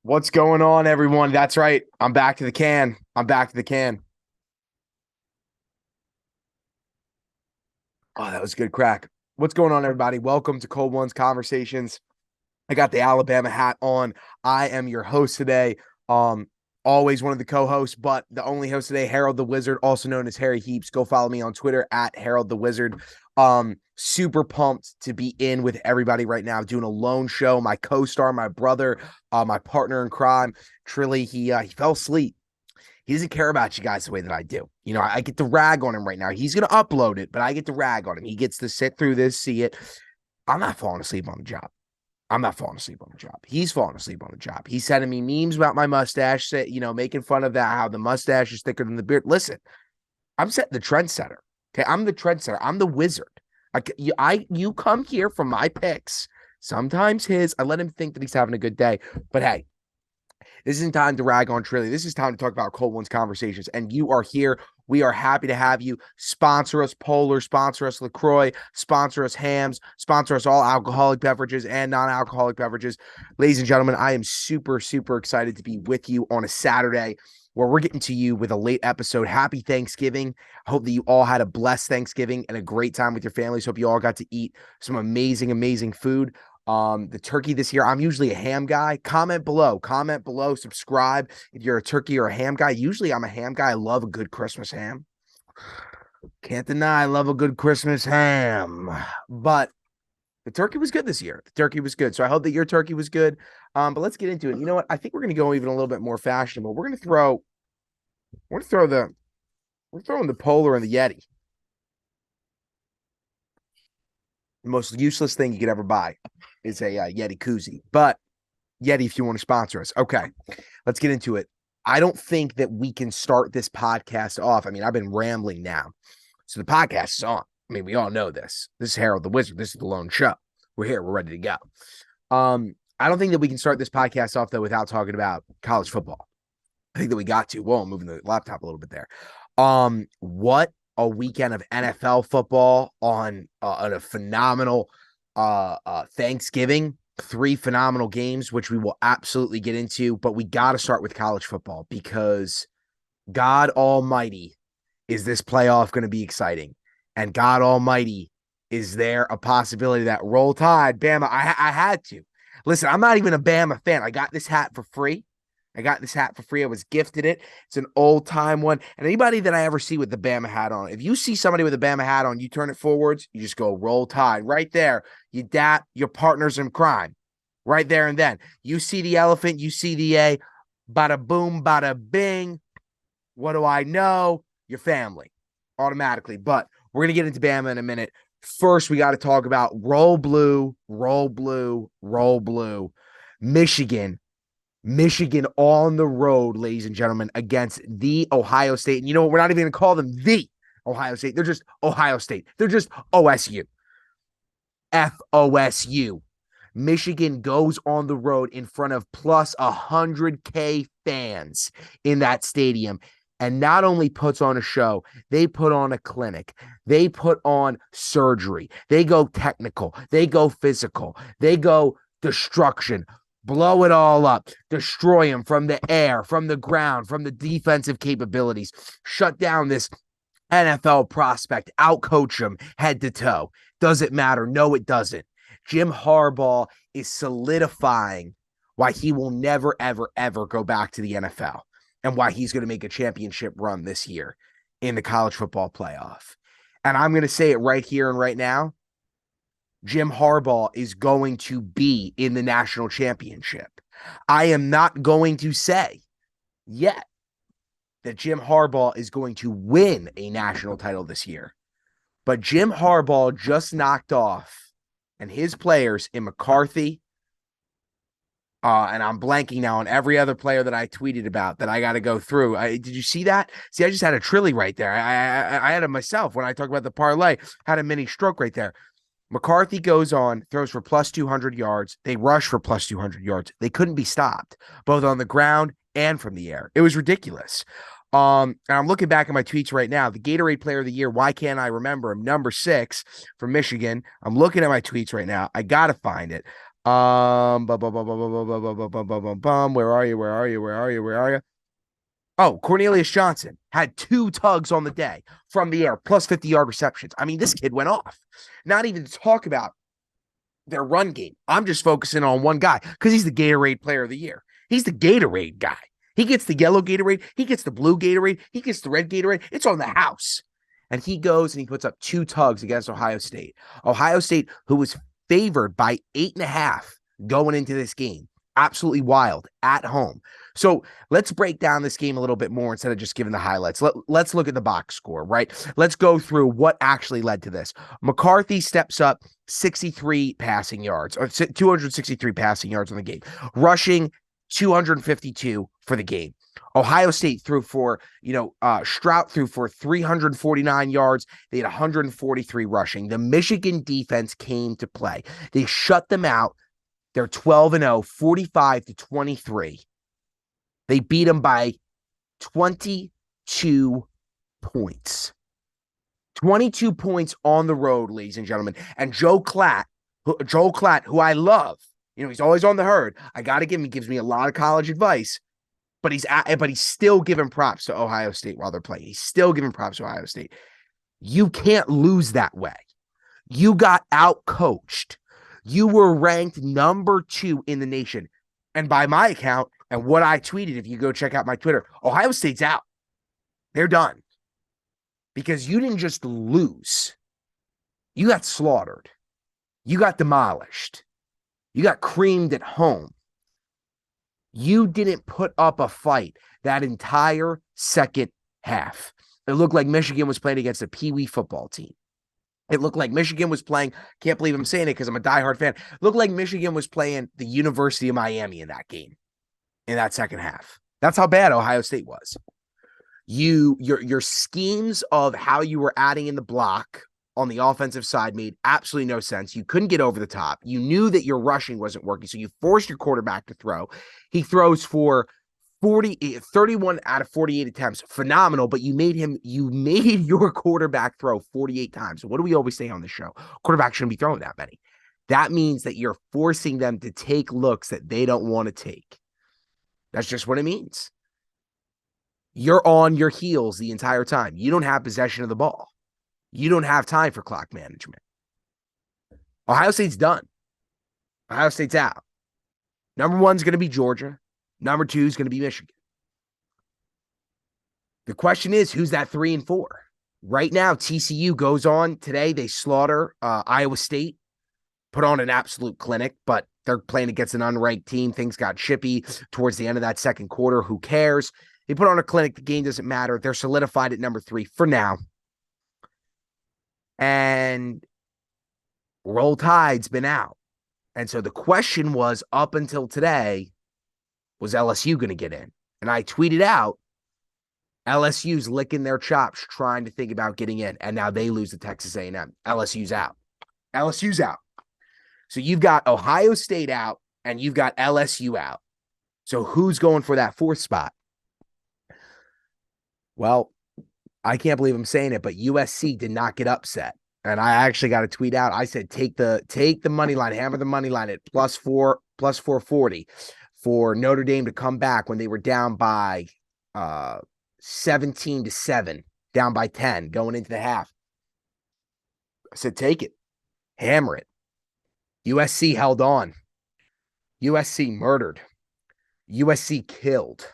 What's going on, everyone? That's right. I'm back to the can. I'm back to the can. Oh, that was a good crack. What's going on, everybody? Welcome to Cold Ones Conversations. I got the Alabama hat on. I am your host today. Um, Always one of the co-hosts, but the only host today, Harold the Wizard, also known as Harry Heaps. Go follow me on Twitter at Harold the Wizard. Super pumped to be in with everybody right now, doing a lone show. My co-star, my brother, my partner in crime, Trilly. He fell asleep. He doesn't care about you guys the way that I do. I get to rag on him right now. He's going to upload it, but I get to rag on him. He gets to sit through this, see it. I'm not falling asleep on the job. I'm not falling asleep on the job. He's falling asleep on the job. He's sending me memes about my mustache, making fun of that, how the mustache is thicker than the beard. Listen, I'm setting the trendsetter. Okay, I'm the trendsetter. I'm the wizard. You come here from my picks. Sometimes I let him think that he's having a good day. But hey, this isn't time to rag on Trilly. This is time to talk about Cold Ones Conversations. And you are here. We are happy to have you. Sponsor us Polar, sponsor us LaCroix, sponsor us Hams, sponsor us all alcoholic beverages and non-alcoholic beverages. Ladies and gentlemen, I am super, super excited to be with you on a Saturday where we're getting to you with a late episode. Happy Thanksgiving. I hope that you all had a blessed Thanksgiving and a great time with your families. Hope you all got to eat some amazing, amazing food. The turkey this year, I'm usually a ham guy. Comment below, subscribe if you're a turkey or a ham guy. Usually I'm a ham guy. I love a good Christmas ham. Can't deny I love a good Christmas ham. But the turkey was good this year. The turkey was good. So I hope that your turkey was good. But let's get into it. You know what? I think we're gonna go even a little bit more fashionable. We're throwing the Polar and the Yeti. The most useless thing you could ever buy is a Yeti koozie. But Yeti, if you want to sponsor us. Okay, let's get into it. I don't think that we can start this podcast off. I mean, I've been rambling now. So the podcast is on. I mean, we all know this. This is Harold the Wizard. This is the lone show. We're here. We're ready to go. I don't think that we can start this podcast off, though, without talking about college football. I think that we got to. Whoa, I'm moving the laptop a little bit there. What a weekend of NFL football on a phenomenal Thanksgiving. 3 phenomenal games, which we will absolutely get into. But we got to start with college football because God Almighty, is this playoff going to be exciting? And God Almighty, is there a possibility that Roll Tide, Bama? I had to. Listen, I'm not even a Bama fan. I got this hat for free. I was gifted it. It's an old time one. And anybody that I ever see with the Bama hat on, if you see somebody with a Bama hat on, you turn it forwards, you just go Roll Tide right there. You dap your partners in crime right there and then. You see the elephant, you see the A, bada boom, bada bing. What do I know? Your family automatically. But we're going to get into Bama in a minute. First, we got to talk about roll blue, roll blue, roll blue. Michigan on the road, ladies and gentlemen, against the Ohio State. And you know what? We're not even going to call them the Ohio State. They're just Ohio State. They're just OSU. FOSU. Michigan goes on the road in front of plus 100K fans in that stadium and not only puts on a show, they put on a clinic. They put on surgery. They go technical. They go physical. They go destruction. Blow it all up, destroy them from the air, from the ground, from the defensive capabilities, shut down this NFL prospect, outcoach him head to toe. Does it matter? No, it doesn't. Jim Harbaugh is solidifying why he will never, ever, ever go back to the NFL and why he's going to make a championship run this year in the college football playoff. And I'm going to say it right here and right now. Jim Harbaugh is going to be in the national championship. I am not going to say yet that Jim Harbaugh is going to win a national title this year. But Jim Harbaugh just knocked off, and his players in McCarthy, and I'm blanking now on every other player that I tweeted about that I got to go through. Did you see that? See, I just had a Trilly right there. I had it myself when I talked about the parlay. Had a mini stroke right there. McCarthy goes on, throws for plus 200 yards. They rush for plus 200 yards. They couldn't be stopped, both on the ground and from the air. It was ridiculous. And I'm looking back at my tweets right now. The Gatorade Player of the Year, why can't I remember him? Number 6 from Michigan. I'm looking at my tweets right now. I got to find it. Where are you? Where are you? Where are you? Where are you? Oh, Cornelius Johnson had 2 tugs on the day from the air, plus 50-yard receptions. I mean, this kid went off. Not even to talk about their run game. I'm just focusing on one guy because he's the Gatorade player of the year. He's the Gatorade guy. He gets the yellow Gatorade. He gets the blue Gatorade. He gets the red Gatorade. It's on the house. And he goes and he puts up 2 tugs against Ohio State. Ohio State, who was favored by 8.5 going into this game. Absolutely wild at home. So let's break down this game a little bit more instead of just giving the highlights. Let's look at the box score, right? Let's go through what actually led to this. McCarthy steps up 63 passing yards, or 263 passing yards on the game. Rushing, 252 for the game. Ohio State threw for, Strout threw for 349 yards. They had 143 rushing. The Michigan defense came to play. They shut them out. They're 12-0, 45-23. They beat them by 22 points. 22 points on the road, ladies and gentlemen. And Joel Klatt, who I love, he's always on the herd. I got to give him, he gives me a lot of college advice, but he's still giving props to Ohio State while they're playing. He's still giving props to Ohio State. You can't lose that way. You got out-coached. You were ranked number 2 in the nation. And by my account, and what I tweeted, if you go check out my Twitter, Ohio State's out. They're done. Because you didn't just lose. You got slaughtered. You got demolished. You got creamed at home. You didn't put up a fight that entire second half. It looked like Michigan was playing against a Pee Wee football team. It looked like Michigan was playing, can't believe I'm saying it because I'm a diehard fan. It looked like Michigan was playing the University of Miami in that game, in that second half. That's how bad Ohio State was. Your schemes of how you were adding in the block on the offensive side made absolutely no sense. You couldn't get over the top. You knew that your rushing wasn't working, so you forced your quarterback to throw. He throws for 31 out of 48 attempts. Phenomenal, but you made your quarterback throw 48 times. What do we always say on the show? Quarterback shouldn't be throwing that many. That means that you're forcing them to take looks that they don't want to take. That's just what it means. You're on your heels the entire time. You don't have possession of the ball. You don't have time for clock management. Ohio State's done. Ohio State's out. Number 1's going to be Georgia. Number 2 is going to be Michigan. The question is, who's that 3 and 4? Right now, TCU goes on today. They slaughter Iowa State, put on an absolute clinic, but they're playing against an unranked team. Things got chippy towards the end of that second quarter. Who cares? They put on a clinic. The game doesn't matter. They're solidified at number 3 for now. And Roll Tide's been out. And so the question was, up until today, was LSU going to get in? And I tweeted out, LSU's licking their chops trying to think about getting in. And now they lose to Texas A&M. LSU's out. LSU's out. So you've got Ohio State out and you've got LSU out. So who's going for that 4th spot? Well, I can't believe I'm saying it, but USC did not get upset. And I actually got a tweet out. I said, take the money line, hammer the money line at plus 440 for Notre Dame to come back when they were down by 17-7, down by 10 going into the half. I said, take it, hammer it. USC held on. USC murdered. USC killed.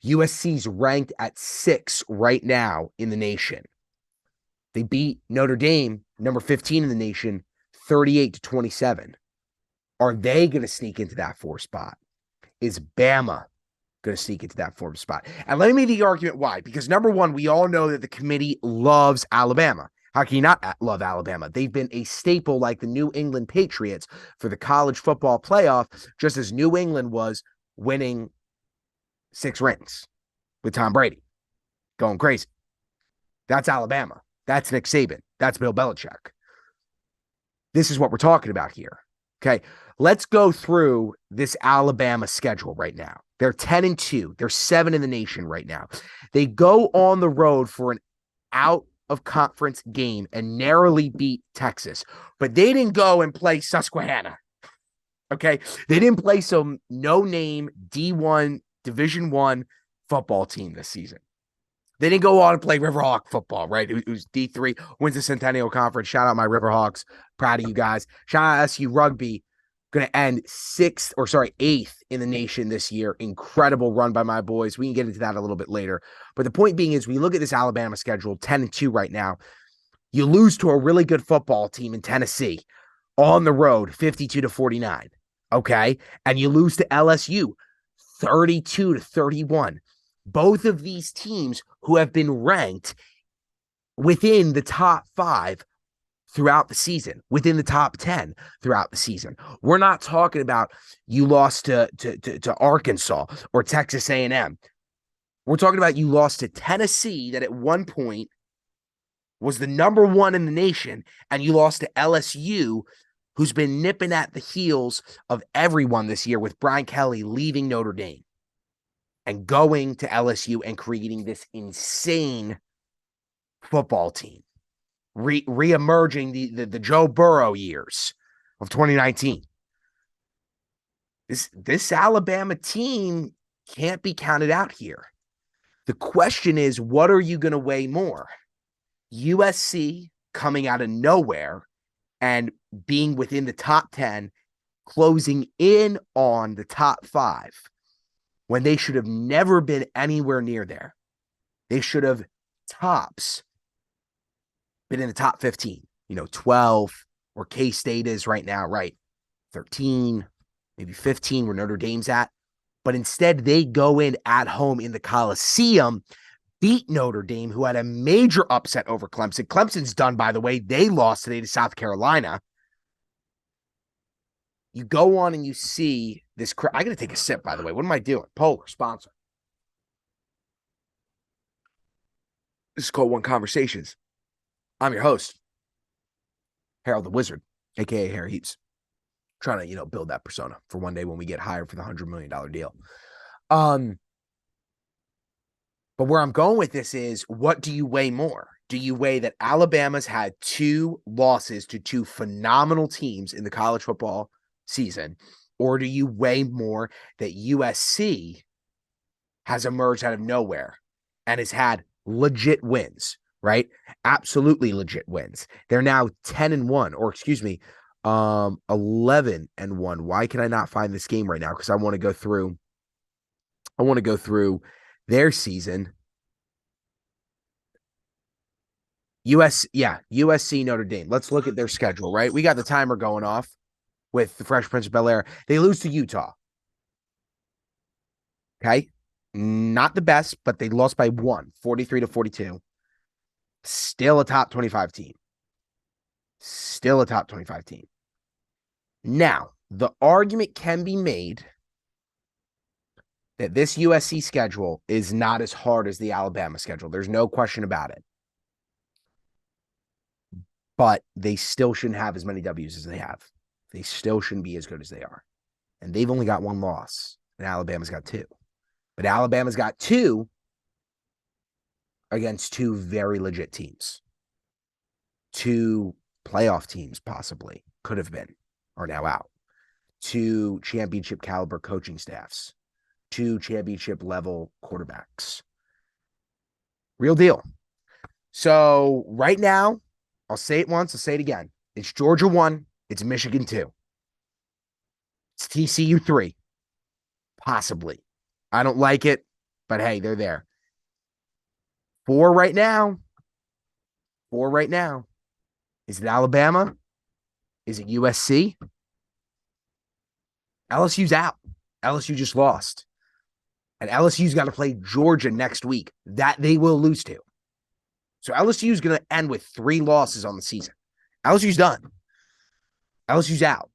USC's ranked at 6 right now in the nation. They beat Notre Dame, number 15 in the nation, 38-27. Are they going to sneak into that 4th spot? Is Bama going to sneak into that 4th spot? And let me make the argument why. Because number 1, we all know that the committee loves Alabama. How can you not love Alabama? They've been a staple like the New England Patriots for the college football playoff, just as New England was winning 6 rings with Tom Brady. Going crazy. That's Alabama. That's Nick Saban. That's Bill Belichick. This is what we're talking about here. Okay, let's go through this Alabama schedule right now. They're 10-2. They're 7 in the nation right now. They go on the road for an out-of-conference game and narrowly beat Texas. But they didn't go and play Susquehanna. Okay. They didn't play some no-name D1 Division One football team this season. They didn't go on and play Riverhawk football, right? It was D3, wins the Centennial Conference. Shout out my Riverhawks. Proud of you guys. Shout out SU Rugby. Going to end eighth in the nation this year. Incredible run by my boys. We can get into that a little bit later. But the point being is we look at this Alabama schedule, 10-2 right now. You lose to a really good football team in Tennessee on the road, 52-49. Okay. And you lose to LSU, 32-31. Both of these teams who have been ranked within the top 5 throughout the season, within the top 10 throughout the season. We're not talking about you lost to Arkansas or Texas A&M. We're talking about you lost to Tennessee that at one point was the number 1 in the nation, and you lost to LSU, who's been nipping at the heels of everyone this year with Brian Kelly leaving Notre Dame and going to LSU and creating this insane football team, re-emerging the Joe Burrow years of 2019. This Alabama team can't be counted out here. The question is, what are you going to weigh more? USC coming out of nowhere and being within the top 10, closing in on the top 5, when they should have never been anywhere near there. They should have tops been in the top 15, 12, where K-State is right now, right? 13, maybe 15, where Notre Dame's at. But instead, they go in at home in the Coliseum, beat Notre Dame, who had a major upset over Clemson. Clemson's done, by the way. They lost today to South Carolina. You go on and you see this. I got to take a sip, by the way. What am I doing? Polar, sponsor. This is Cold One Conversations. I'm your host, Harold the Wizard, a.k.a. Harry Heaps. Trying to, build that persona for one day when we get hired for the $100 million deal. But where I'm going with this is, what do you weigh more? Do you weigh that Alabama's had 2 losses to 2 phenomenal teams in the college football season, or do you weigh more that USC has emerged out of nowhere and has had legit wins, right? Absolutely legit wins. They're now 10-1, or 11-1. Why can I not find this game right now? Because I want to go through their season. USC, Notre Dame. Let's look at their schedule, right? We got the timer going off with the Fresh Prince of Bel-Air. They lose to Utah. Okay. Not the best, but they lost by 1, 43-42. Still a top 25 team. Now, the argument can be made that this USC schedule is not as hard as the Alabama schedule. There's no question about it. But they still shouldn't have as many W's as they have. They still shouldn't be as good as they are. And they've only got 1 loss, and Alabama's got 2. But Alabama's got 2 against 2 very legit teams. 2 playoff teams, possibly, could have been, are now out. 2 championship caliber coaching staffs. 2 championship level quarterbacks. Real deal. So right now, I'll say it once, I'll say it again. It's Georgia 1, it's Michigan 2. It's TCU 3. Possibly. I don't like it, but hey, they're there. 4 right now. Is it Alabama? Is it USC? LSU's out. LSU just lost. And LSU's got to play Georgia next week. That they will lose to. So LSU's going to end with 3 losses on the season. LSU's done. LSU's out.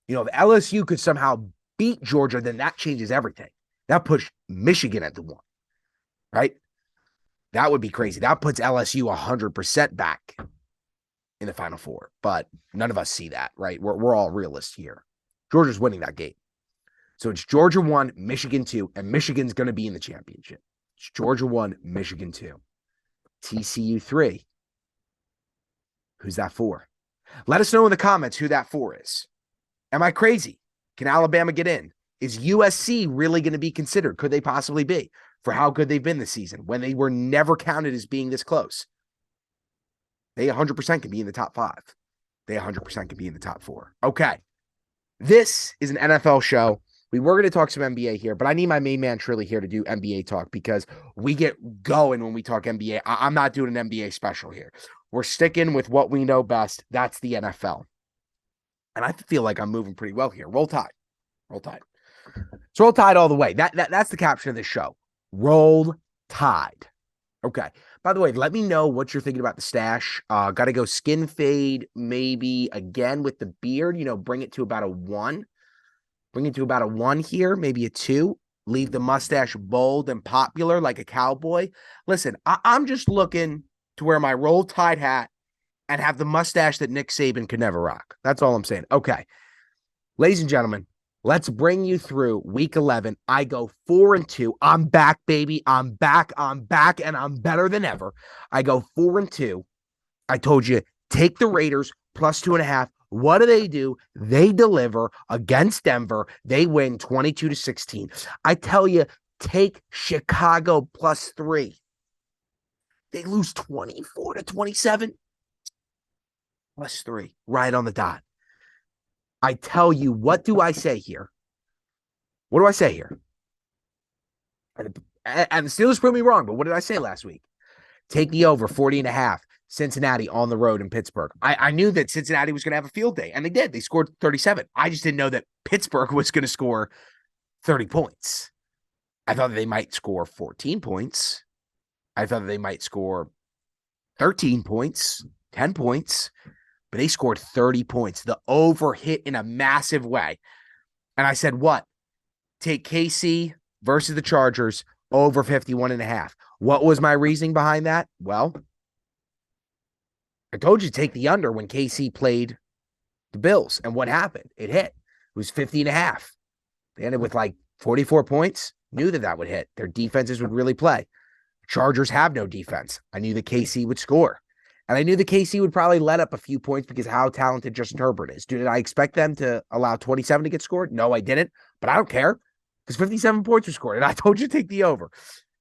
If LSU could somehow beat Georgia, then that changes everything. That puts Michigan at the 1, right? That would be crazy. That puts LSU 100% back in the Final Four. But none of us see that, right? We're all realists here. Georgia's winning that game. So it's Georgia 1, Michigan 2, and Michigan's going to be in the championship. It's Georgia 1, Michigan 2. TCU 3. Who's that for? Let us know in the comments who that for is. Am I crazy? Can Alabama get in? Is USC really going to be considered? Could they possibly be for how good they've been this season when they were never counted as being this close? They 100% can be in the top five. They 100% can be in the top four. Okay. This is an NFL show. We were going to talk some NBA here, but I need my main man Trilly here to do NBA talk because we get going when we talk NBA. I'm not doing an NBA special here. We're sticking with what we know best. That's the NFL. And I feel like I'm moving pretty well here. Roll Tide. Roll Tide. So Roll Tide all the way. That's the caption of this show. Roll Tide. Okay. By the way, let me know what you're thinking about the stash. Got to go skin fade maybe again with the beard. Bring it to about a 1. Bring it to about a 1 here, maybe a 2. Leave the mustache bold and popular like a cowboy. Listen, I'm just looking to wear my Roll Tide hat and have the mustache that Nick Saban could never rock. That's all I'm saying. Okay. Ladies and gentlemen, let's bring you through week 11. I go 4-2. I'm back, baby. I'm back, and I'm better than ever. I go 4-2. I told you, take the Raiders plus 2.5. What do? They deliver against Denver. They win 22-16. I tell you, take Chicago plus 3. They lose 24-27. Plus 3, right on the dot. I tell you, what do I say here? What do I say here? And the Steelers proved me wrong, but what did I say last week? Take the over 40.5. Cincinnati on the road in Pittsburgh. I knew that Cincinnati was going to have a field day, and they did. They scored 37. I just didn't know that Pittsburgh was going to score 30 points. I thought that they might score 14 points. I thought that they might score 13 points, 10 points, but they scored 30 points. The over hit in a massive way. And I said, what? Take KC versus the Chargers over 51.5. What was my reasoning behind that? Well, I told you to take the under when KC played the Bills. And what happened? It hit. It was 50.5. They ended with like 44 points. Knew that would hit. Their defenses would really play. Chargers have no defense. I knew that KC would score. And I knew the KC would probably let up a few points because of how talented Justin Herbert is. Did I expect them to allow 27 to get scored? No, I didn't. But I don't care because 57 points were scored. And I told you to take the over.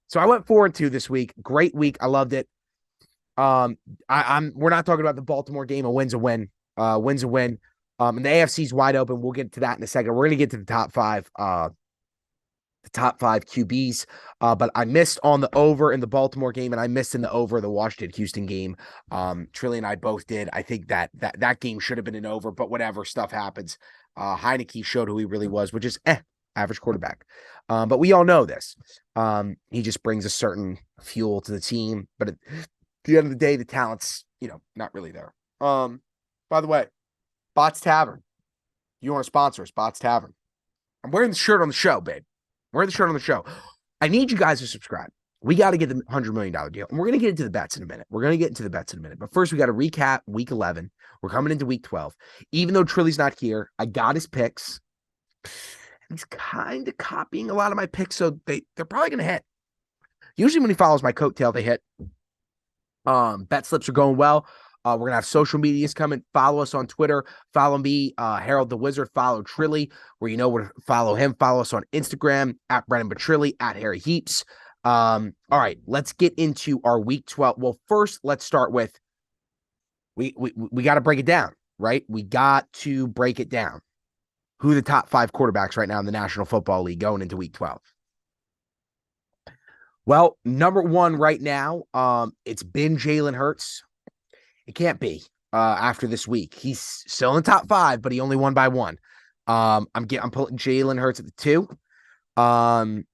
So I went 4-2 this week. Great week. I loved it. We're not talking about the Baltimore game. A win's a win. Win's a win. And the AFC's wide open. We'll get to that in a second. We're going to get to the top 5. The top 5 QBs. But I missed on the over in the Baltimore game, and I missed in the over the Washington-Houston game. Trilly and I both did. I think that game should have been an over, but whatever, stuff happens. Heineke showed who he really was, which is average quarterback. But we all know this. He just brings a certain fuel to the team. But at the end of the day, the talent's, not really there. By the way, Bots Tavern. You want to sponsor us, Bots Tavern. I'm wearing the shirt on the show, babe. Wear the shirt on the show. I need you guys to subscribe. We got to get the $100 million deal. And we're going to get into the bets in a minute. But first, we got to recap week 11. We're coming into week 12. Even though Trilly's not here, I got his picks. He's kind of copying a lot of my picks, so they're probably going to hit. Usually when he follows my coattail, they hit. Bet slips are going well. We're going to have social medias coming. Follow us on Twitter. Follow me, Harold the Wizard. Follow Trilly, where you know where to follow him. Follow us on Instagram, at Brendan Petrilli, at Harry Heaps. All right, let's get into our week 12. Well, first, let's start with, we got to break it down, right? We got to break it down. Who are the top 5 quarterbacks right now in the National Football League going into week 12? Well, number 1 right now, it's been Jalen Hurts. It can't be after this week. He's still in the top 5, but he only won by 1. I'm putting Jalen Hurts at the 2. And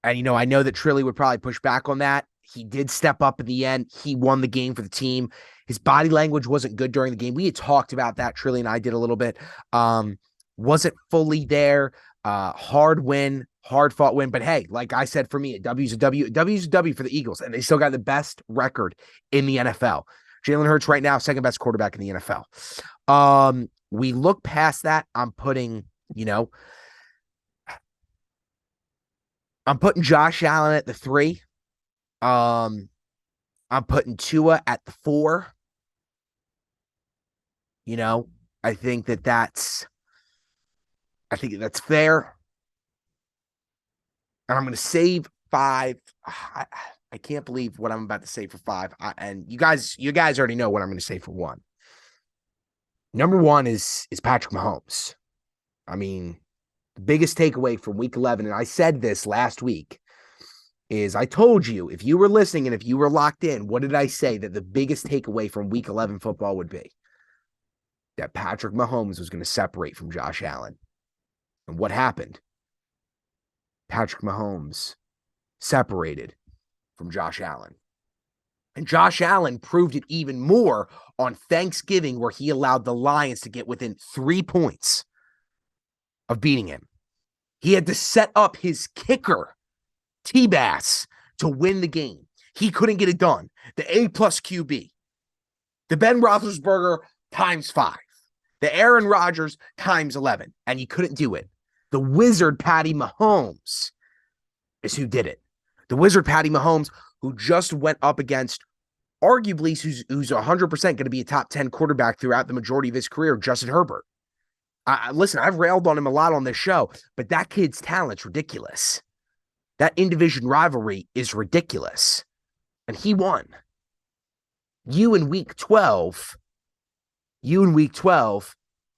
I know that Trilly would probably push back on that. He did step up in the end. He won the game for the team. His body language wasn't good during the game. We had talked about that. Trilly and I did a little bit. Wasn't fully there. Hard win, hard fought win. But hey, like I said, for me, a W's a W. A W's a W for the Eagles, and they still got the best record in the NFL. Jalen Hurts right now, second best quarterback in the NFL. We look past that. I'm putting Josh Allen at the 3. I'm putting Tua at the 4. I think that's I think that's fair. And I'm going to save 5. I can't believe what I'm about to say for 5. And you guys already know what I'm going to say for 1. Number 1 is Patrick Mahomes. I mean, the biggest takeaway from week 11, and I said this last week, is I told you, if you were listening and if you were locked in, what did I say that the biggest takeaway from week 11 football would be? That Patrick Mahomes was going to separate from Josh Allen. And what happened? Patrick Mahomes separated from Josh Allen. And Josh Allen proved it even more on Thanksgiving, where he allowed the Lions to get within 3 points of beating him. He had to set up his kicker, T-Bass, to win the game. He couldn't get it done. The A-plus QB. The Ben Roethlisberger times 5. The Aaron Rodgers times 11. And he couldn't do it. The wizard Patty Mahomes is who did it. The wizard Patty Mahomes, who just went up against arguably who's 100% going to be a top 10 quarterback throughout the majority of his career, Justin Herbert. Listen, I've railed on him a lot on this show, but that kid's talent's ridiculous. That in-division rivalry is ridiculous. And he won. You in week 12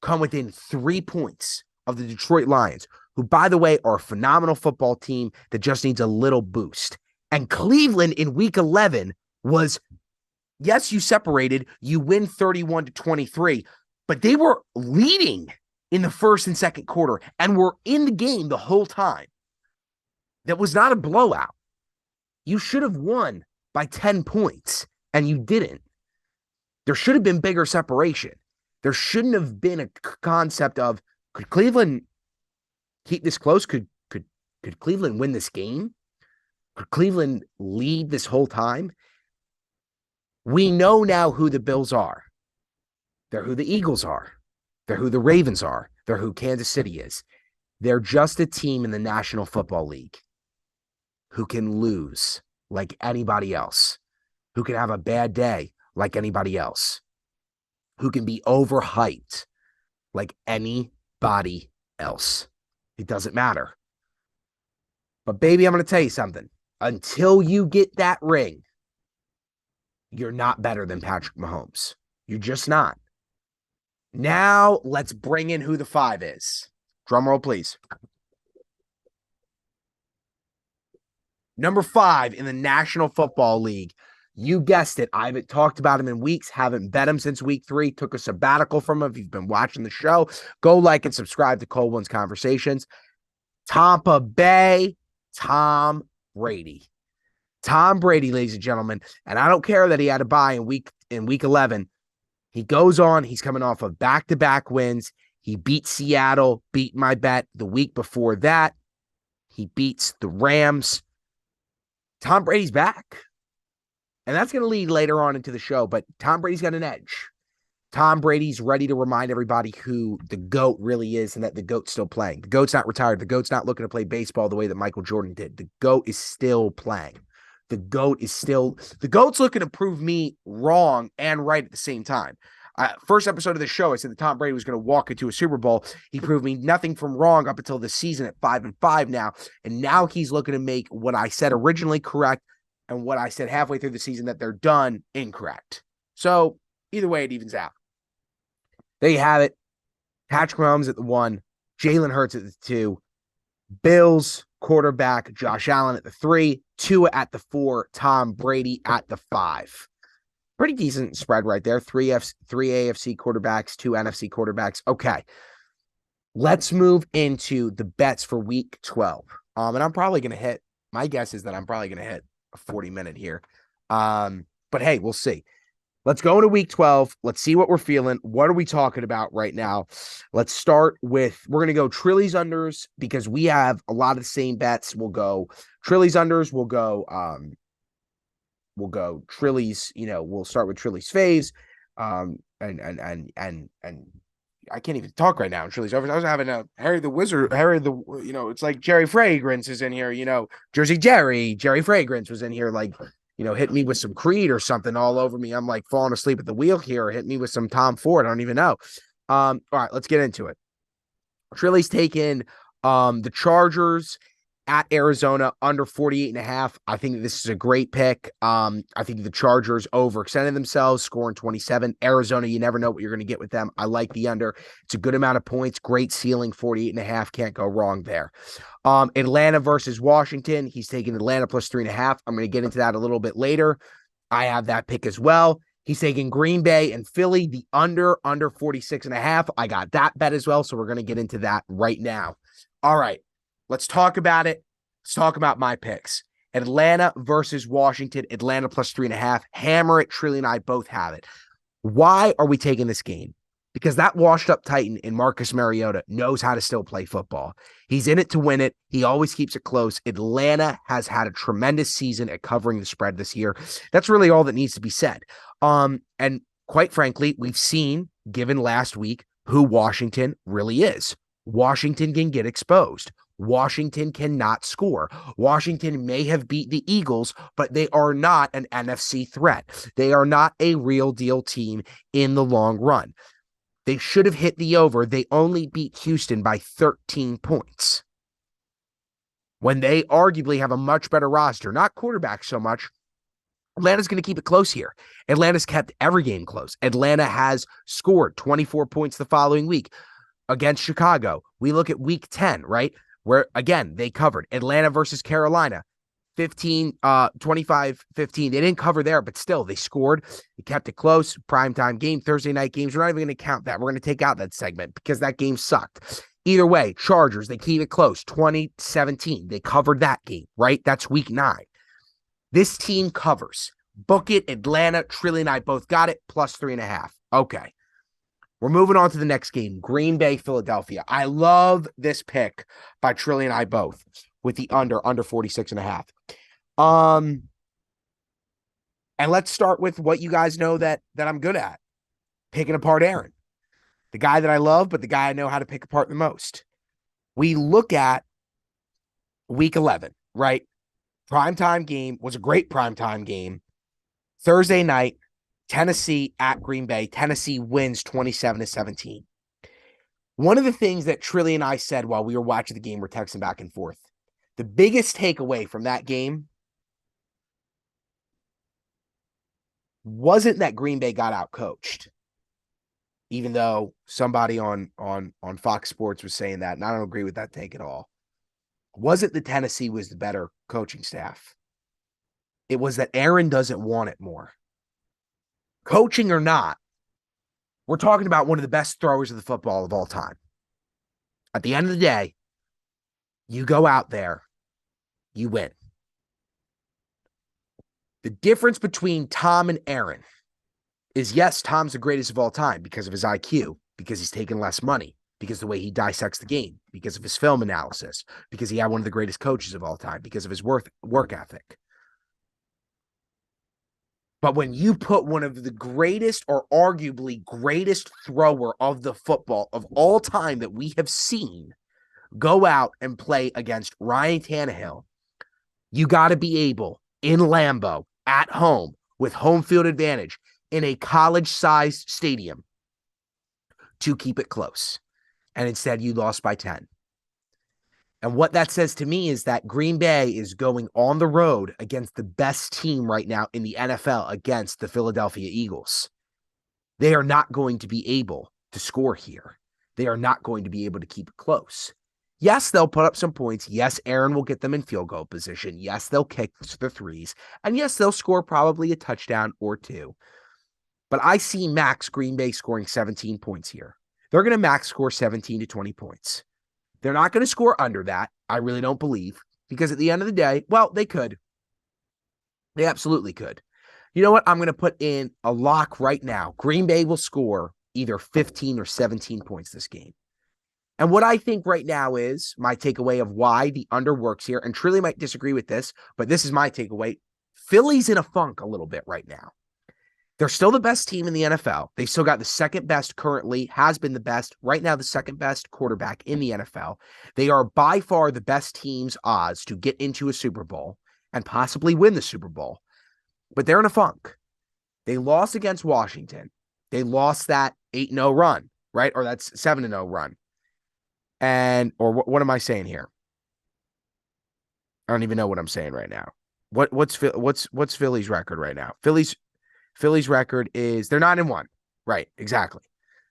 come within 3 points of the Detroit Lions, who, by the way, are a phenomenal football team that just needs a little boost. And Cleveland in week 11 was, yes, you separated, you win 31-23, but they were leading in the first and second quarter and were in the game the whole time. That was not a blowout. You should have won by 10 points, and you didn't. There should have been bigger separation. There shouldn't have been a concept of, could Cleveland keep this close? Could Cleveland win this game? Could Cleveland lead this whole time? We know now who the Bills are. They're who the Eagles are. They're who the Ravens are. They're who Kansas City is. They're just a team in the National Football League who can lose like anybody else, who can have a bad day like anybody else, who can be overhyped like anybody else. It doesn't matter. But baby, I'm going to tell you something. Until you get that ring, you're not better than Patrick Mahomes. You're just not. Now, let's bring in who the 5 is. Drum roll, please. Number 5 in the National Football League. You guessed it. I haven't talked about him in weeks. Haven't bet him since week 3. Took a sabbatical from him. If you've been watching the show, go like and subscribe to Cold Ones Conversations. Tampa Bay, Tom Brady. Tom Brady, ladies and gentlemen. And I don't care that he had a bye in week 11. He goes on. He's coming off of back-to-back wins. He beat Seattle, beat my bet. The week before that, he beats the Rams. Tom Brady's back. And that's going to lead later on into the show, but Tom Brady's got an edge. Tom Brady's ready to remind everybody who the GOAT really is and that the GOAT's still playing. The GOAT's not retired. The GOAT's not looking to play baseball the way that Michael Jordan did. The GOAT is still playing. The GOAT's looking to prove me wrong and right at the same time. First episode of the show, I said that Tom Brady was going to walk into a Super Bowl. He proved me nothing from wrong up until this season at 5-5 now. And now he's looking to make what I said originally correct and what I said halfway through the season that they're done incorrect. So either way, it evens out. There you have it. Patrick Mahomes at the 1, Jalen Hurts at the 2, Bills quarterback Josh Allen at the 3, Tua at the 4, Tom Brady at the 5. Pretty decent spread right there. 3 AFC quarterbacks, 2 NFC quarterbacks. Okay. Let's move into the bets for week 12. And I'm probably going to hit, my guess is that I'm probably going to hit a 40-minute here. But hey, we'll see. Let's go into week 12. Let's see what we're feeling. What are we talking about right now? Let's start with, we're going to go Trilly's unders because we have a lot of the same bets. We'll go Trilly's unders. We'll go Trilly's, we'll start with Trilly's faves. And I can't even talk right now. Trilly's overs. I was having a Harry the, it's like Jerry Fragrance is in here, Jersey Jerry Fragrance was in here, like, hit me with some Creed or something all over me. I'm like falling asleep at the wheel here. Or hit me with some Tom Ford. I don't even know. All right, let's get into it. Trilly's taken the Chargers at Arizona under 48.5. I think this is a great pick. I think the Chargers overextended themselves, scoring 27. Arizona, you never know what you're going to get with them. I like the under. It's a good amount of points, great ceiling, 48.5. Can't go wrong there. Atlanta versus Washington. He's taking Atlanta plus 3.5. I'm going to get into that a little bit later. I have that pick as well. He's taking Green Bay and Philly, the under 46.5. I got that bet as well, so we're going to get into that right now. All right, let's talk about it. Let's talk about my picks. Atlanta versus Washington, Atlanta plus 3.5. Hammer it, Trilly and I both have it. Why are we taking this game? Because that washed-up Titan in Marcus Mariota knows how to still play football. He's in it to win it. He always keeps it close. Atlanta has had a tremendous season at covering the spread this year. That's really all that needs to be said. And quite frankly, we've seen, given last week, who Washington really is. Washington can get exposed. Washington cannot score. Washington may have beat the Eagles, but they are not an NFC threat. They are not a real deal team in the long run. They should have hit the over. They only beat Houston by 13 points. When they arguably have a much better roster, not quarterback so much. Atlanta's going to keep it close here. Atlanta's kept every game close. Atlanta has scored 24 points the following week against Chicago. We look at week 10, right? Where, again, they covered. Atlanta versus Carolina, 25-15. They didn't cover there, but still, they scored. They kept it close. Primetime game, Thursday night games. We're not even going to count that. We're going to take out that segment because that game sucked. Either way, Chargers, they keep it close, 20-17. They covered that game, right? That's week 9. This team covers. Book it, Atlanta. Trilly and I both got it, plus 3.5. Okay. We're moving on to the next game, Green Bay, Philadelphia. I love this pick by Trilly and I both with the under 46.5. And let's start with what you guys know that I'm good at, picking apart Aaron, the guy that I love, but the guy I know how to pick apart the most. We look at week 11, right? Primetime game was a great primetime game. Thursday night, Tennessee at Green Bay. Tennessee wins 27-17. One of the things that Trilly and I said while we were watching the game, we're texting back and forth. The biggest takeaway from that game wasn't that Green Bay got outcoached, even though somebody on Fox Sports was saying that, and I don't agree with that take at all. Wasn't that Tennessee was the better coaching staff. It was that Aaron doesn't want it more. Coaching or not, we're talking about one of the best throwers of the football of all time. At the end of the day, you go out there, you win. The difference between Tom and Aaron is, yes, Tom's the greatest of all time because of his IQ, because he's taken less money, because of the way he dissects the game, because of his film analysis, because he had one of the greatest coaches of all time, because of his work ethic. But when you put one of the greatest or arguably greatest thrower of the football of all time that we have seen go out and play against Ryan Tannehill, you got to be able, in Lambeau, at home, with home field advantage, in a college-sized stadium, to keep it close. And instead, you lost by 10. And what that says to me is that Green Bay is going on the road against the best team right now in the NFL against the Philadelphia Eagles. They are not going to be able to score here. They are not going to be able to keep it close. Yes, they'll put up some points. Yes, Aaron will get them in field goal position. Yes, they'll kick the threes. And yes, they'll score probably a touchdown or two. But I see max Green Bay scoring 17 points here. They're going to max score 17 to 20 points. They're not going to score under that. I really don't believe, because at the end of the day, well, they could. They absolutely could. You know what? I'm going to put in a lock right now. Green Bay will score either 15 or 17 points this game. And what I think right now is my takeaway of why the under works here, and Trilly might disagree with this, but this is my takeaway. Philly's in a funk a little bit right now. They're still the best team in the NFL. They've still got the second best currently, has been the best, right now the second best quarterback in the NFL. They are by far the best team's odds to get into a Super Bowl and possibly win the Super Bowl. But they're in a funk. They lost against Washington. They lost that 8-0 run, right? Or that's 7-0 run. What am I saying here? I don't even know what I'm saying right now. What's Philly's record right now? Philly's record is they're 9-1. Right, exactly.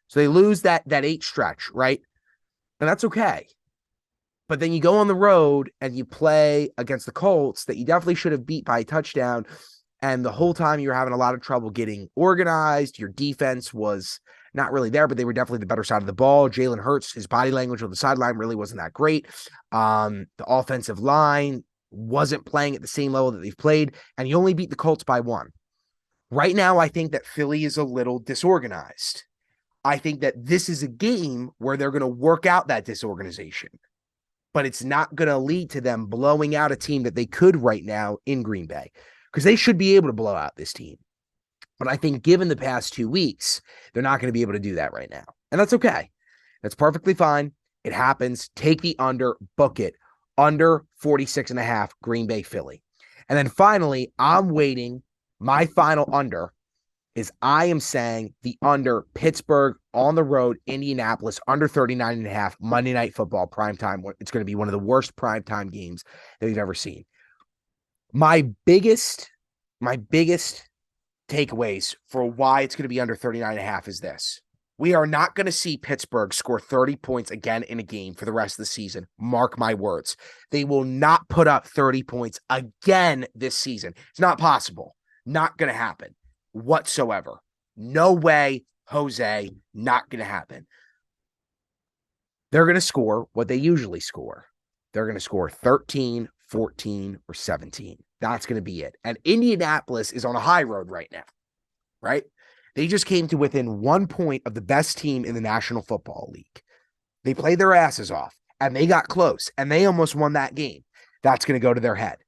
So they lose that 8 stretch, right? And that's okay. But then you go on the road and you play against the Colts that you definitely should have beat by a touchdown. And the whole time you're having a lot of trouble getting organized. Your defense was not really there, but they were definitely the better side of the ball. Jalen Hurts, his body language on the sideline really wasn't that great. The offensive line wasn't playing at the same level that they've played, and you only beat the Colts by 1. Right now, I think that Philly is a little disorganized. I think that this is a game where they're going to work out that disorganization, but it's not going to lead to them blowing out a team that they could right now in Green Bay, because they should be able to blow out this team. But I think given the past 2 weeks, they're not going to be able to do that right now. And that's okay. That's perfectly fine. It happens. Take the under, book it. Under 46.5, Green Bay, Philly. And then finally, I'm waiting. My final under is I am saying the under Pittsburgh on the road, Indianapolis, under 39.5, Monday Night Football, primetime. It's going to be one of the worst primetime games that we've ever seen. My biggest takeaways for why it's going to be under 39.5 is this. We are not going to see Pittsburgh score 30 points again in a game for the rest of the season. Mark my words. They will not put up 30 points again this season. It's not possible. Not going to happen whatsoever. No way, Jose, not going to happen. They're going to score what they usually score. They're going to score 13, 14, or 17. That's going to be it. And Indianapolis is on a high road right now, right? They just came to within 1 point of the best team in the National Football League. They played their asses off, and they got close, and they almost won that game. That's going to go to their head.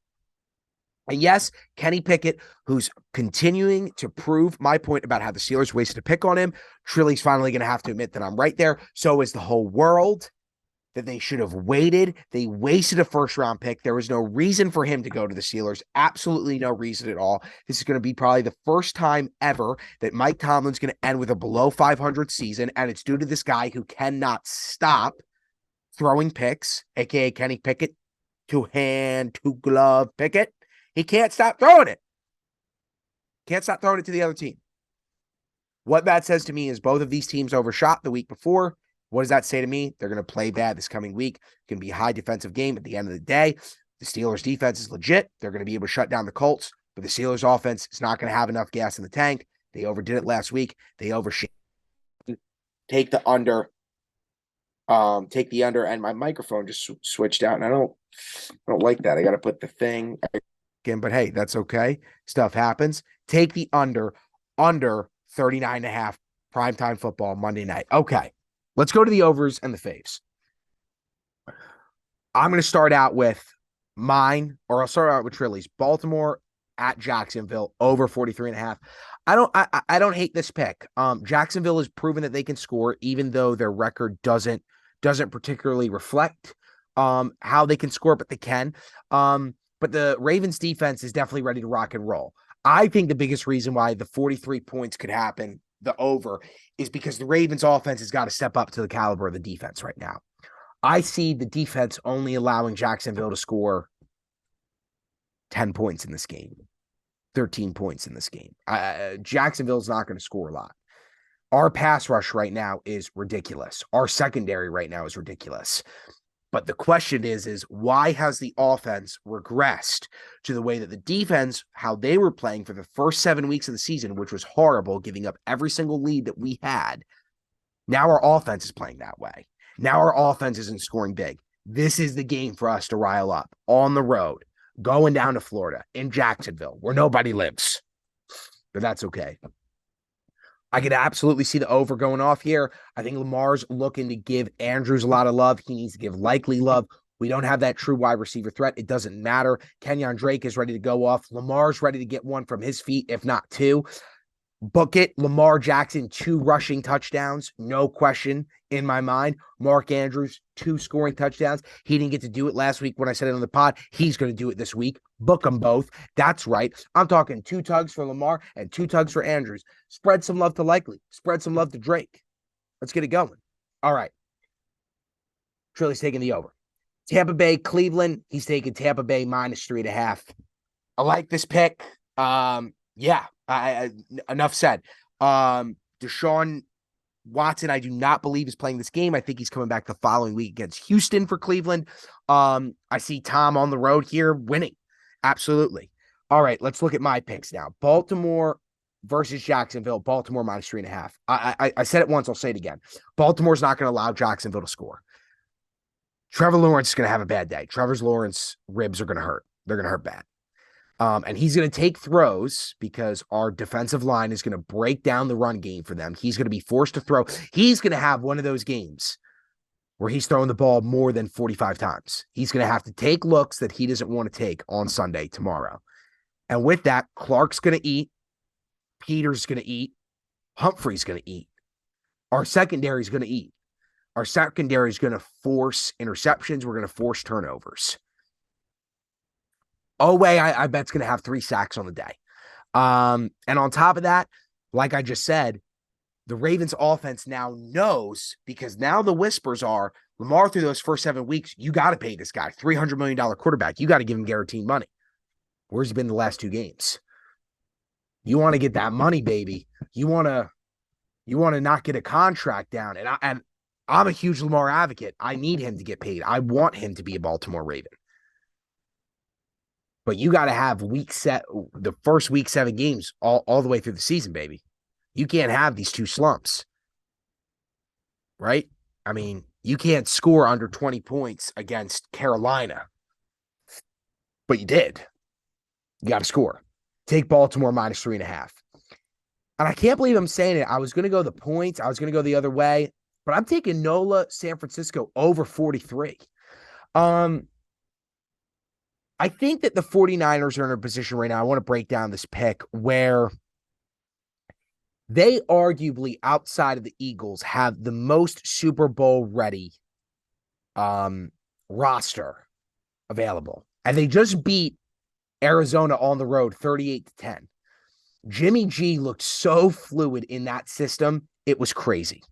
And yes, Kenny Pickett, who's continuing to prove my point about how the Steelers wasted a pick on him, Trilly's finally going to have to admit that I'm right there. So is the whole world, that they should have waited. They wasted a first-round pick. There was no reason for him to go to the Steelers. Absolutely no reason at all. This is going to be probably the first time ever that Mike Tomlin's going to end with a below 500 season, and it's due to this guy who cannot stop throwing picks, a.k.a. Kenny Pickett, two-hand, two-glove Pickett. He can't stop throwing it. Can't stop throwing it to the other team. What that says to me is both of these teams overshot the week before. What does that say to me? They're going to play bad this coming week. It's going to be a high defensive game at the end of the day. The Steelers' defense is legit. They're going to be able to shut down the Colts, but the Steelers' offense is not going to have enough gas in the tank. They overdid it last week. They overshot. Take the under. Take the under, and my microphone just switched out, and I don't like that. I got to put the thing again, but hey, that's okay. Stuff happens. Take the under 39.5 primetime football Monday night. Okay. Let's go to the overs and the faves. I'm going to start out with mine, or I'll start out with Trilly's. Baltimore at Jacksonville, over 43.5. I don't hate this pick. Jacksonville has proven that they can score, even though their record doesn't particularly reflect how they can score, but they can. But the Ravens defense is definitely ready to rock and roll. I think the biggest reason why the 43 points could happen, the over, is because the Ravens offense has got to step up to the caliber of the defense right now. I see the defense only allowing Jacksonville to score 10 points in this game, 13 points in this game. Jacksonville's not going to score a lot. Our pass rush right now is ridiculous. Our secondary right now is ridiculous. But the question is why has the offense regressed to the way that the defense, how they were playing for the first 7 weeks of the season, which was horrible, giving up every single lead that we had. Now our offense is playing that way. Now our offense isn't scoring big. This is the game for us to rile up on the road, going down to Florida, in Jacksonville, where nobody lives. But that's okay. I could absolutely see the over going off here. I think Lamar's looking to give Andrews a lot of love. He needs to give Likely love. We don't have that true wide receiver threat. It doesn't matter. Kenyon Drake is ready to go off. Lamar's ready to get one from his feet, if not two. Book it. Lamar Jackson, 2 rushing touchdowns. No question in my mind. Mark Andrews, 2 scoring touchdowns. He didn't get to do it last week when I said it on the pod. He's going to do it this week. Book them both. That's right. I'm talking 2 tugs for Lamar and 2 tugs for Andrews. Spread some love to Likely. Spread some love to Drake. Let's get it going. All right. Trilli's taking the over. Tampa Bay, Cleveland, he's taking Tampa Bay minus 3.5. I like this pick. Yeah, enough said. Deshaun Watson, I do not believe is playing this game. I think he's coming back the following week against Houston for Cleveland. I see Tom on the road here winning. Absolutely. All right, let's look at my picks now. Baltimore versus Jacksonville. Baltimore minus 3.5. I said it once, I'll say it again. Baltimore's not going to allow Jacksonville to score. Trevor Lawrence is going to have a bad day. Trevor Lawrence's ribs are going to hurt. They're going to hurt bad. And he's going to take throws because our defensive line is going to break down the run game for them. He's going to be forced to throw. He's going to have one of those games where he's throwing the ball more than 45 times. He's going to have to take looks that he doesn't want to take on Sunday, tomorrow. And with that, Clark's going to eat. Peter's going to eat. Humphrey's going to eat. Our secondary is going to eat. Our secondary is going to force interceptions. We're going to force turnovers. Oweh, I bet, is going to have 3 sacks on the day. And on top of that, like I just said, the Ravens offense now knows, because now the whispers are, Lamar, through those first 7 weeks, you got to pay this guy $300 million quarterback. You got to give him guaranteed money. Where's he been the last 2 games? You want to get that money, baby. You want to not get a contract down. And I'm a huge Lamar advocate. I need him to get paid. I want him to be a Baltimore Raven. But you got to have the first week 7 games all the way through the season, baby. You can't have these 2 slumps, right? I mean, you can't score under 20 points against Carolina, but you did. You got to score. Take Baltimore minus 3.5. And I can't believe I'm saying it. I was going to go the points. I was going to go the other way, but I'm taking NOLA San Francisco over 43. I think that the 49ers are in a position right now. I want to break down this pick where they arguably, outside of the Eagles, have the most Super Bowl ready roster available. And they just beat Arizona on the road 38-10. Jimmy G looked so fluid in that system. It was crazy.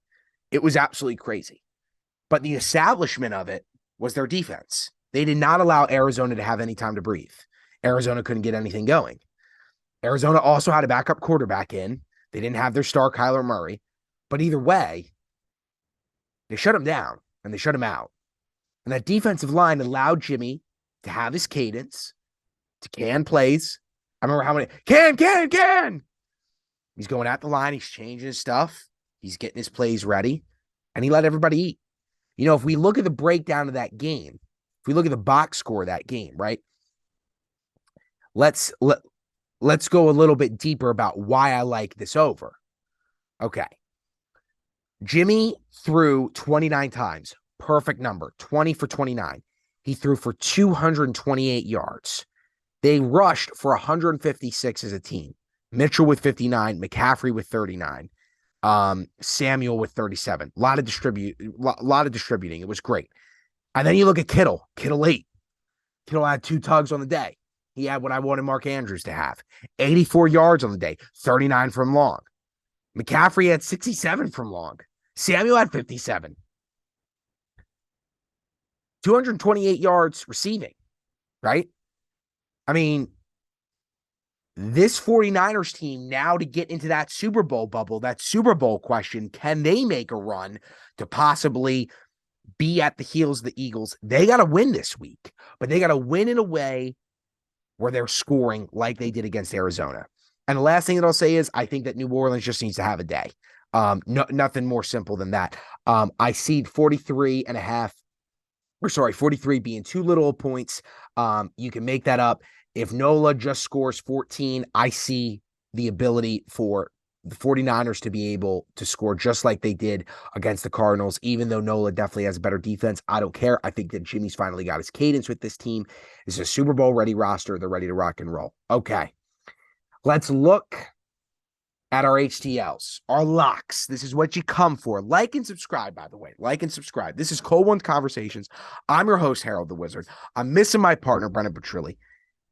It was absolutely crazy. But the establishment of it was their defense. They did not allow Arizona to have any time to breathe. Arizona couldn't get anything going. Arizona also had a backup quarterback in. They didn't have their star Kyler Murray. But either way, they shut him down and they shut him out. And that defensive line allowed Jimmy to have his cadence, to can plays. I remember how many, can. He's going at the line. He's changing his stuff. He's getting his plays ready. And he let everybody eat. You know, if we look at the breakdown of that game, if we look at the box score of that game, right? Let's go a little bit deeper about why I like this over. Okay. Jimmy threw 29 times. Perfect number. 20 for 29. He threw for 228 yards. They rushed for 156 as a team. Mitchell with 59, McCaffrey with 39, Samuel with 37. A lot of distributing. It was great. And then you look at Kittle. Kittle 8. Kittle had 2 tugs on the day. He had what I wanted Mark Andrews to have. 84 yards on the day. 39 from long. McCaffrey had 67 from long. Samuel had 57. 228 yards receiving, right? I mean, this 49ers team now, to get into that Super Bowl bubble, that Super Bowl question, can they make a run to possibly be at the heels of the Eagles? They got to win this week, but they got to win in a way where they're scoring like they did against Arizona. And the last thing that I'll say is I think that New Orleans just needs to have a day. Nothing more simple than that. I see 43 being too little points. You can make that up. If NOLA just scores 14, I see the ability for the 49ers to be able to score just like they did against the Cardinals. Even though NOLA definitely has a better defense, I don't care. I think that Jimmy's finally got his cadence with this team. This is a Super Bowl ready roster. They're ready to rock and roll. Okay. Let's look at our HTLs, our locks. This is what you come for. Like and subscribe, by the way. Like and subscribe. This is Cole One's Conversations. I'm your host, Harold the Wizard. I'm missing my partner, Brendan Petrilli.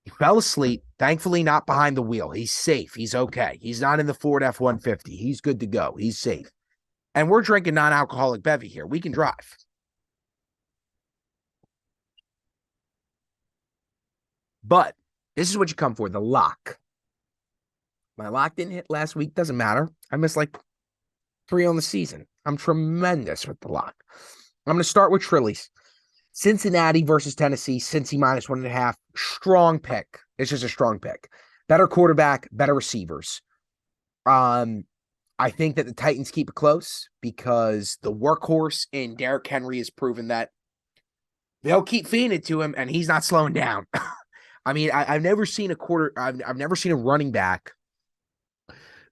He fell asleep, thankfully not behind the wheel. He's safe. He's okay. He's not in the Ford F-150. He's good to go. He's safe. And we're drinking non-alcoholic bevy here. We can drive. But this is what you come for, the lock. My lock didn't hit last week. Doesn't matter. I missed like 3 on the season. I'm tremendous with the lock. I'm going to start with Trilli's. Cincinnati versus Tennessee. Cincy -1.5. Strong pick. It's just a strong pick. Better quarterback, better receivers. I think that the Titans keep it close because the workhorse in Derrick Henry has proven that they'll keep feeding it to him, and he's not slowing down. I mean, I've never seen I've never seen a running back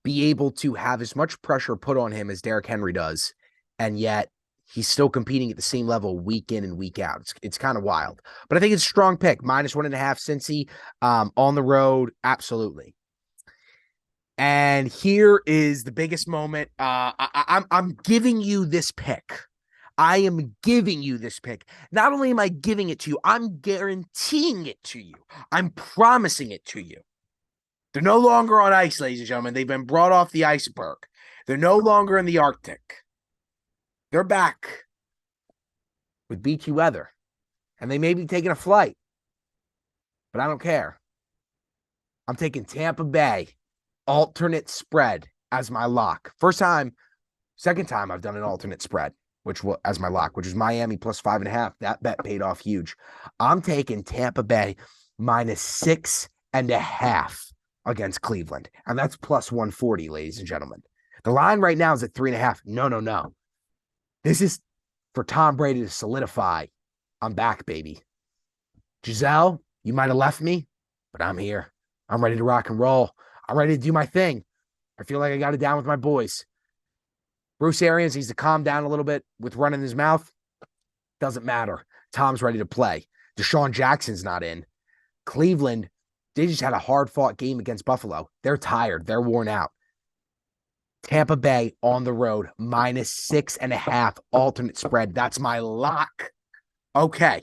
be able to have as much pressure put on him as Derrick Henry does, and yet he's still competing at the same level week in and week out. It's kind of wild. But I think it's a strong pick. -1.5 Cincy on the road. Absolutely. And here is the biggest moment. I'm giving you this pick. I am giving you this pick. Not only am I giving it to you, I'm guaranteeing it to you. I'm promising it to you. They're no longer on ice, ladies and gentlemen. They've been brought off the iceberg. They're no longer in the Arctic. They're back with beachy weather. And they may be taking a flight. But I don't care. I'm taking Tampa Bay alternate spread as my lock. Second time I've done an alternate spread, which was as my lock, which is Miami +5.5. That bet paid off huge. I'm taking Tampa Bay -6.5 against Cleveland. And that's +140, ladies and gentlemen. The line right now is at 3.5. No. This is for Tom Brady to solidify. I'm back, baby. Giselle, you might have left me, but I'm here. I'm ready to rock and roll. I'm ready to do my thing. I feel like I got it down with my boys. Bruce Arians needs to calm down a little bit with running his mouth. Doesn't matter. Tom's ready to play. Deshaun Jackson's not in. Cleveland, they just had a hard-fought game against Buffalo. They're tired. They're worn out. Tampa Bay on the road, -6.5 alternate spread. That's my lock. Okay.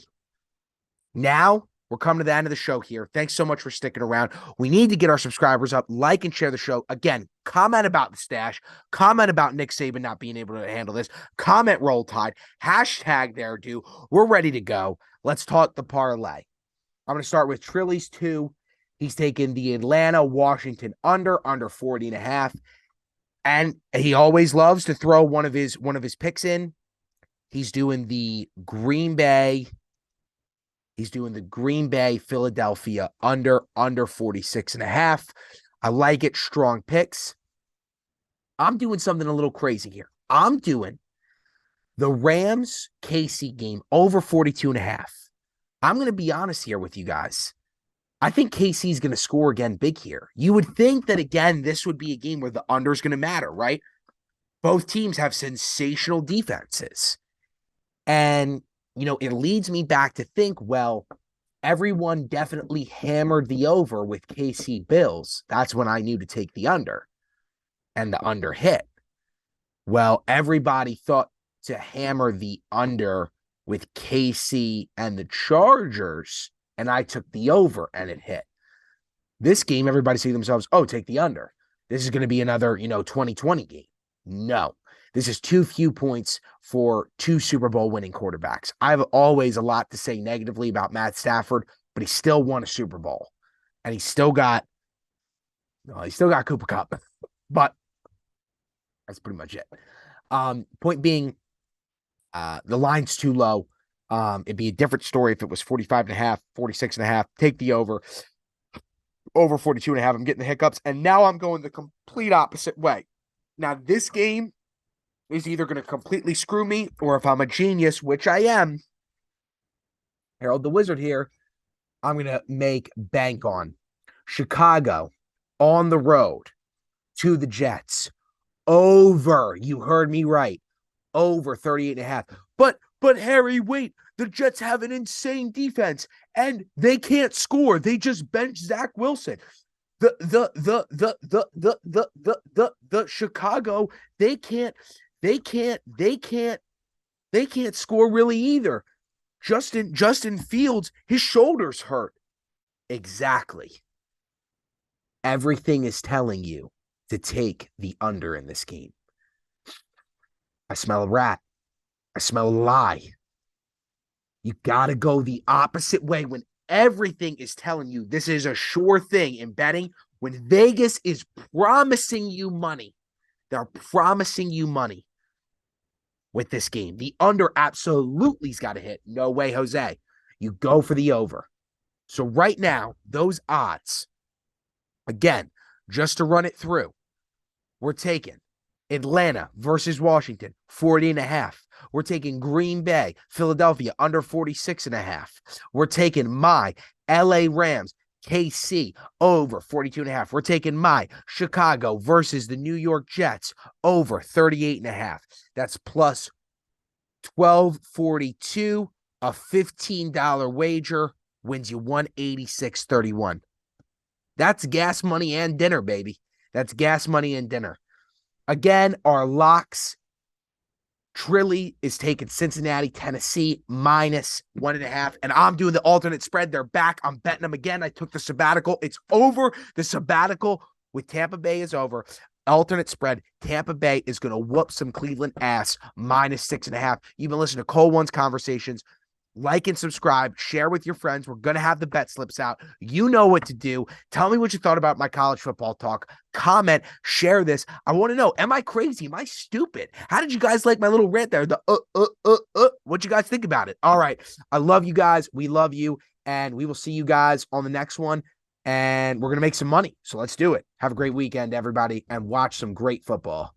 Now we're coming to the end of the show here. Thanks so much for sticking around. We need to get our subscribers up. Like and share the show. Again, comment about the stash. Comment about Nick Saban not being able to handle this. Comment Roll Tide. # there, do. We're ready to go. Let's talk the parlay. I'm going to start with Trilli's 2. He's taking the Atlanta, Washington under 40.5. And he always loves to throw one of his picks in. He's doing the Green Bay, Philadelphia under 46.5. I like it. Strong picks. I'm doing something a little crazy here. I'm doing the Rams KC game over 42.5. I'm going to be honest here with you guys. I think KC is going to score again big here. You would think that, again, this would be a game where the under is going to matter, right? Both teams have sensational defenses. And, it leads me back to think, well, everyone definitely hammered the over with KC Bills. That's when I knew to take the under. And the under hit. Well, everybody thought to hammer the under with KC and the Chargers, and I took the over and it hit. This game, everybody say to themselves, oh, take the under. This is going to be another, 2020 game. No, this is too few points for 2 Super Bowl winning quarterbacks. I have always a lot to say negatively about Matt Stafford, but he still won a Super Bowl and he's still got Cooper Kupp, but that's pretty much it. Point being, the line's too low. It'd be a different story if it was 45.5, 46.5. Take the over 42.5. I'm getting the hiccups. And now I'm going the complete opposite way. Now, this game is either going to completely screw me, or if I'm a genius, which I am, Harold the Wizard here, I'm going to make bank on Chicago on the road to the Jets. Over. You heard me right. Over 38.5. But Harry, wait, the Jets have an insane defense and they can't score. They just bench Zach Wilson. The Chicago, they can't score really either. Justin Fields, his shoulders hurt. Exactly. Everything is telling you to take the under in this game. I smell a rat. I smell a lie. You got to go the opposite way when Everything is telling you this is a sure thing in betting. When Vegas is promising you money, they're promising you money with this game. The under absolutely's got to hit. No way, Jose. You go for the over. So right now, those odds, again, just to run it through, we're taking Atlanta versus Washington, 40.5. We're taking Green Bay, Philadelphia, under 46.5. We're taking my LA Rams, KC, over 42.5. We're taking my Chicago versus the New York Jets, over 38.5. That's plus 1242. A $15 wager wins you 186.31. That's gas money and dinner, baby. That's gas money and dinner. Again, our locks. Trilly is taking Cincinnati, Tennessee, -1.5. And I'm doing the alternate spread. They're back. I'm betting them again. I took the sabbatical. It's over. The sabbatical with Tampa Bay is over. Alternate spread. Tampa Bay is going to whoop some Cleveland ass, -6.5. You've been listening to Cole One's Conversations. Like and subscribe, share with your friends. We're going to have the bet slips out. You know what to do. Tell me what you thought about my college football talk. Comment, share this. I want to know, am I crazy? Am I stupid? How did you guys like my little rant there? What you guys think about it? All right. I love you guys. We love you. And we will see you guys on the next one. And we're going to make some money. So let's do it. Have a great weekend, everybody, and watch some great football.